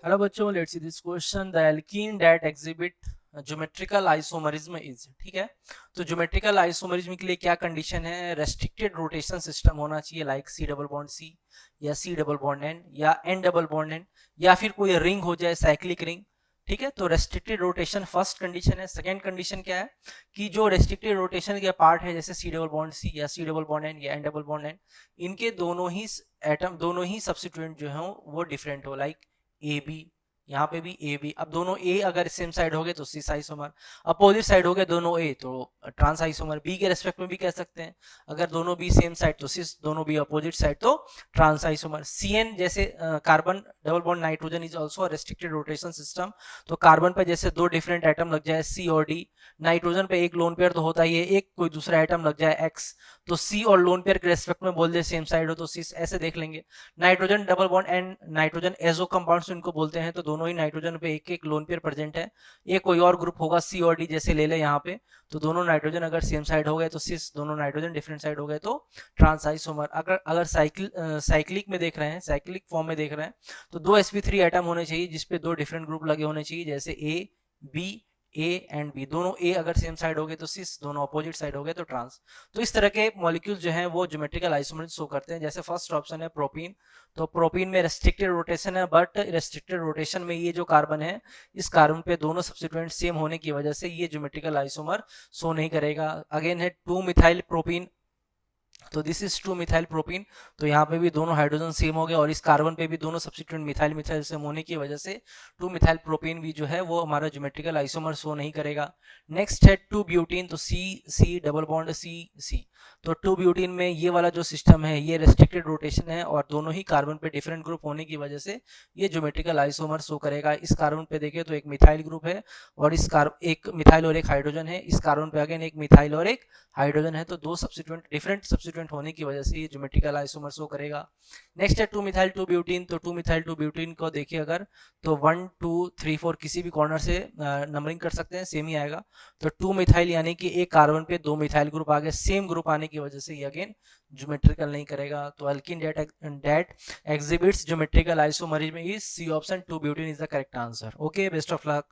Hello बच्चों, let's see this question. The alkene that exhibit geometrical isomerism is, ठीक है। तो ज्योमेट्रिकल आइसोमरिज्म के लिए क्या कंडीशन है? रेस्ट्रिक्टेड रोटेशन सिस्टम होना चाहिए, like C double bond C या सी डबल बॉन्ड एन या एन डबल बॉन्ड एन, या फिर कोई रिंग हो जाए, साइक्लिक रिंग, ठीक है। तो रेस्ट्रिक्टेड रोटेशन फर्स्ट कंडीशन है। सेकंड कंडीशन क्या है कि जो रेस्ट्रिक्टेड रोटेशन के पार्ट है, जैसे सी डबल बॉन्ड सी या सी डबल बॉन्ड एन या एन डबल बॉन्ड एन, इनके दोनों ही एटम, दोनों ही सब्स्टिट्यूएंट जो है वो डिफरेंट हो, लाइक ए बी, यहाँ पे भी ए बी। अब दोनों ए अगर सेम साइड हो गए तो सिस आइसोमर, अपोजिट साइड हो गए दोनों ए तो ट्रांस आइसोमर। बी के रेस्पेक्ट में भी कह सकते हैं, अगर दोनों बी सेम साइड तो सिस, दोनों बी अपोजिट साइड तो ट्रांस आइसोमर। सी एन जैसे carbon double bond nitrogen is also restricted rotation system. तो कार्बन पे जैसे दो डिफरेंट एटम लग जाए सी और डी, नाइट्रोजन पे एक लोन पेयर तो होता ही है, एक कोई दूसरा एटम लग जाए एक्स, तो सी और लोन पेयर के रेस्पेक्ट में बोल दे सेम साइड हो तो सिस, ऐसे देख लेंगे। Nitrogen double bond and nitrogen azo compounds इनको बोलते हैं, तो दोनों ही नाइट्रोजन पे एक एक लोन पेयर प्रेजेंट है। एक कोई और ग्रुप होगा सी और डी जैसे ले ले यहाँ पे, तो दोनों नाइट्रोजन अगर सेम साइड हो गए तो सिस, दोनों नाइट्रोजन डिफरेंट साइड हो गए तो ट्रांस आइसोमर। अगर अगर साइक्लिक में देख रहे हैं, साइक्लिक फॉर्म में देख रहे हैं, तो दो sp3 एटम होने चाहिए जिसपे दो डिफरेंट ग्रुप लगे होने चाहिए, जैसे A B, A and B, दोनों ए अगर सेम साइड हो गए तो सिस, दोनों अपोजिट साइड हो गए तो ट्रांस। तो इस तरह के मॉलिक्यूल जो हैं वो ज्योमेट्रिकल आइसोमर्स शो करते हैं। जैसे फर्स्ट ऑप्शन है प्रोपीन, तो प्रोपीन में रेस्ट्रिक्टेड रोटेशन है, बट रेस्ट्रिक्टेड रोटेशन में ये जो कार्बन है, इस कार्बन पे दोनों सब्स्टिट्यूएंट सेम होने की वजह से ये ज्योमेट्रिकल आइसोमर शो नहीं करेगा। अगेन है 2 मिथाइल प्रोपीन, तो दिस इज 2 मिथाइल प्रोपीन, तो यहाँ पे भी दोनों हाइड्रोजन सेम हो गए और इस कार्बन पे भी दोनों सब्स्टिट्यूएंट मिथाइल मिथाइल सेम होने की वजह से 2 मिथाइल प्रोपीन भी जो है वो हमारा ज्योमेट्रिकल आइसोमर शो नहीं करेगा। नेक्स्ट है 2 ब्यूटीन, तो सी सी डबल बॉन्ड सी सी, तो 2 ब्यूटीन में ये वाला जो सिस्टम है ये रेस्ट्रिक्टेड रोटेशन है और दोनों ही कार्बन पे डिफरेंट ग्रुप होने की वजह से ये ज्योमेट्रिकल आइसोमर शो करेगा। इस कार्बन पे देखें तो एक मिथाइल ग्रुप है और इस कार्बन एक मिथाइल और एक हाइड्रोजन है, इस कार्बन पे अगेन एक मिथाइल और एक हाइड्रोजन है, तो दो सब्स्टिट्यूएंट, डिफरेंट सब्स्टिट्यूएंट होने की वजह से ये ज्योमेट्रिकल आइसोमर शो करेगा। नेक्स्ट है 2 मिथाइल 2 ब्यूटीन, तो 2 मिथाइल 2 ब्यूटीन को देखिए अगर, तो 1 2 3 4 किसी भी कॉर्नर से नंबरिंग कर सकते हैं, सेम ही आएगा। तो 2 मिथाइल यानी कि एक कार्बन पे दो मिथाइल ग्रुप आ गए, सेम ग्रुप आने की वजह से ये अगेन ज्योमेट्रिकल नहीं करेगा। तो alkene that exhibits geometrical isomerism is C option 2 butene is the correct answer. Okay, best of luck.